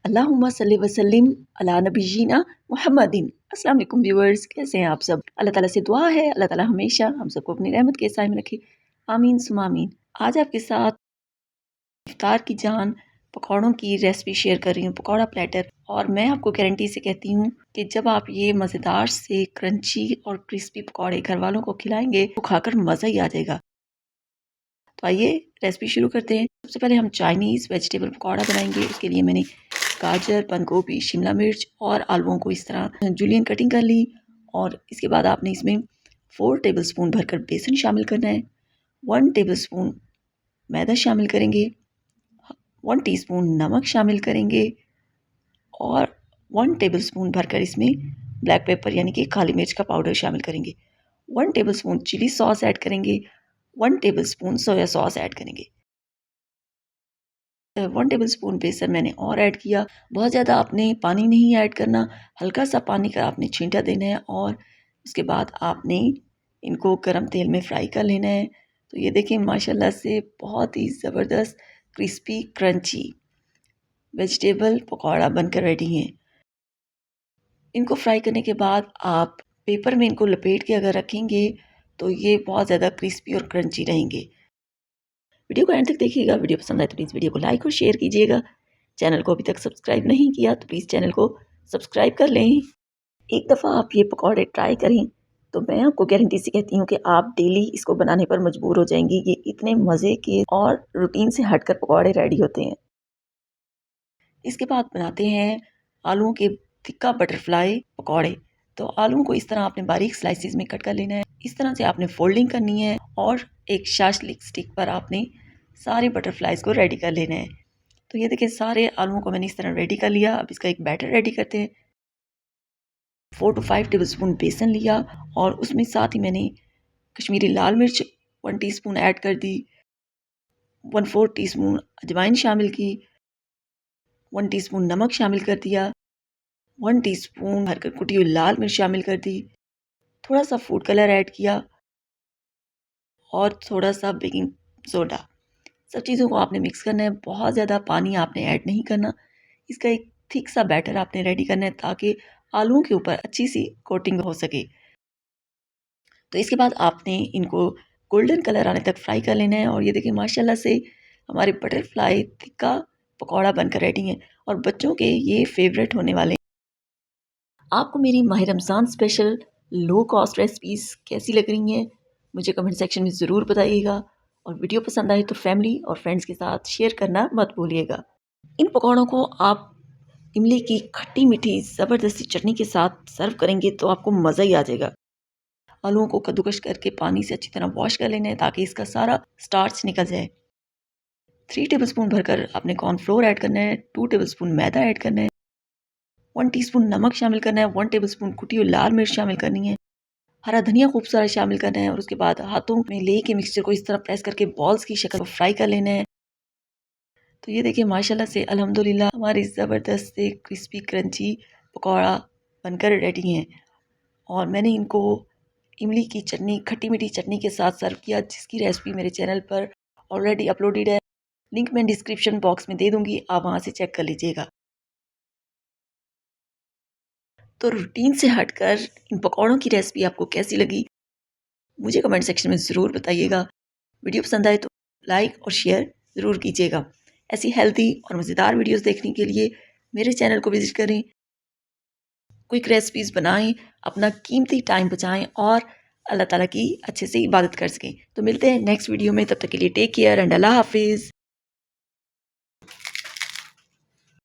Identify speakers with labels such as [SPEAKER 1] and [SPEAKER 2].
[SPEAKER 1] अल्लाहुम्मा सल्ली वसल्लिम अला नबीना मुहम्मदिन। अस्सलाम वालेकुम व्यूअर्स, कैसे हैं आप सब? अल्लाह ताला से दुआ है अल्लाह ताला हमेशा हम सबको अपनी रहमत के साए में रखे, आमीन सुमा आमीन। आज आपके साथ इफ्तार की जान पकौड़ों की रेसिपी शेयर कर रही हूँ, पकौड़ा प्लेटर। और मैं आपको गारंटी से कहती हूँ कि जब आप ये मज़ेदार से क्रंची और क्रिस्पी पकौड़े घर वालों को खिलाएंगे तो खाकर मज़ा ही आ जाएगा। तो आइए रेसिपी शुरू करते हैं। सबसे पहले हम चाइनीज़ वेजिटेबल पकौड़ा बनाएंगे। उसके लिए मैंने गाजर, बंद गोभी, शिमला मिर्च और आलूओं को इस तरह जूलियन कटिंग कर ली। और इसके बाद आपने इसमें 4 टेबलस्पून भरकर बेसन शामिल करना है, 1 टेबलस्पून मैदा शामिल करेंगे, 1 टीस्पून नमक शामिल करेंगे और 1 टेबलस्पून भरकर इसमें ब्लैक पेपर यानी कि काली मिर्च का पाउडर शामिल करेंगे, 1 टेबलस्पून चिली सॉस ऐड करेंगे, 1 टेबलस्पून सोया सॉस ऐड करेंगे, 1 टेबलस्पून बेसन मैंने और ऐड किया। बहुत ज़्यादा आपने पानी नहीं ऐड करना, हल्का सा पानी का आपने छींटा देना है और उसके बाद आपने इनको गरम तेल में फ्राई कर लेना है। तो ये देखिए माशाल्लाह से बहुत ही ज़बरदस्त क्रिस्पी क्रंची वेजिटेबल पकौड़ा बनकर रेडी हैं। इनको फ्राई करने के बाद आप पेपर में इनको लपेट के अगर रखेंगे तो ये बहुत ज़्यादा क्रिस्पी और क्रंची रहेंगे। वीडियो को एंड तक देखिएगा। वीडियो पसंद आए तो प्लीज़ वीडियो को लाइक और शेयर कीजिएगा। चैनल को अभी तक सब्सक्राइब नहीं किया तो प्लीज़ चैनल को सब्सक्राइब कर लें। एक दफ़ा आप ये पकौड़े ट्राई करें तो मैं आपको गारंटी से कहती हूँ कि आप डेली इसको बनाने पर मजबूर हो जाएंगी। ये इतने मज़े के और रूटीन से हटकर पकौड़े रेडी होते हैं। इसके बाद बनाते हैं आलूओं के तिक्का बटरफ्लाई पकौड़े। तो आलूओं को इस तरह आपने बारीक स्लाइसिस में कट कर लेना है। इस तरह से आपने फोल्डिंग करनी है और एक शाशलिक स्टिक पर आपने सारे बटरफ्लाइज को रेडी कर लेना है। तो ये देखिए सारे आलूओं को मैंने इस तरह रेडी कर लिया। अब इसका एक बैटर रेडी करते हैं। 4 to 5 टेबलस्पून बेसन लिया और उसमें साथ ही मैंने कश्मीरी लाल मिर्च 1 टीस्पून ऐड कर दी, 1/4 टीस्पून अजवाइन शामिल की, 1 टीस्पून नमक शामिल कर दिया, 1 टीस्पून भरकर कुटी हुई लाल मिर्च शामिल कर दी, थोड़ा सा फूड कलर ऐड किया और थोड़ा सा बेकिंग सोडा। सब चीज़ों को आपने मिक्स करना है। बहुत ज़्यादा पानी आपने ऐड नहीं करना। इसका एक थिक सा बैटर आपने रेडी करना है ताकि आलूओं के ऊपर अच्छी सी कोटिंग हो सके। तो इसके बाद आपने इनको गोल्डन कलर आने तक फ्राई कर लेना है। और ये देखिए माशाल्लाह से हमारे बटरफ्लाई टिक्का पकौड़ा बनकर रेडी हैं और बच्चों के ये फेवरेट होने वाले हैं। आपको मेरी माह Ramzan special low cost recipes कैसी लग रही हैं मुझे कमेंट सेक्शन में ज़रूर बताइएगा। और वीडियो पसंद आए तो फैमिली और फ्रेंड्स के साथ शेयर करना मत भूलिएगा। इन पकौड़ों को आप इमली की खट्टी मीठी ज़बरदस्ती चटनी के साथ सर्व करेंगे तो आपको मज़ा ही आ जाएगा। आलूओं को कद्दूकश करके पानी से अच्छी तरह वॉश कर लेना है ताकि इसका सारा स्टार्च निकल जाए। 3 टेबलस्पून भरकर आपने कॉर्नफ्लोर ऐड करना है, 2 टेबलस्पून मैदा ऐड करना है, 1 टीस्पून नमक शामिल करना है, 1 टेबलस्पून कुटी हुई लाल मिर्च शामिल करनी है, हरा धनिया खूब सारा शामिल करना है। और उसके बाद हाथों में लेके मिक्सचर को इस तरह प्रेस करके बॉल्स की शक्ल में फ्राई कर लेना है। तो ये देखिए माशाल्लाह से अल्हम्दुलिल्लाह हमारी ज़बरदस्त से क्रिस्पी क्रंची पकौड़ा बनकर रेडी हैं। और मैंने इनको इमली की चटनी, खट्टी मीठी चटनी के साथ सर्व किया, जिसकी रेसिपी मेरे चैनल पर ऑलरेडी अपलोडेड है। लिंक मैं डिस्क्रिप्शन बॉक्स में दे दूंगी, आप वहां से चेक कर लीजिएगा। तो रूटीन से हटकर इन पकौड़ों की रेसिपी आपको कैसी लगी मुझे कमेंट सेक्शन में ज़रूर बताइएगा। वीडियो पसंद आए तो लाइक और शेयर ज़रूर कीजिएगा। ऐसी हेल्दी और मज़ेदार वीडियोस देखने के लिए मेरे चैनल को विज़िट करें, क्विक रेसिपीज़ बनाएं, अपना कीमती टाइम बचाएं और अल्लाह ताला की अच्छे से इबादत कर सकें। तो मिलते हैं नेक्स्ट वीडियो में, तब तक के लिए टेक केयर एंड अल्लाह हाफिज़।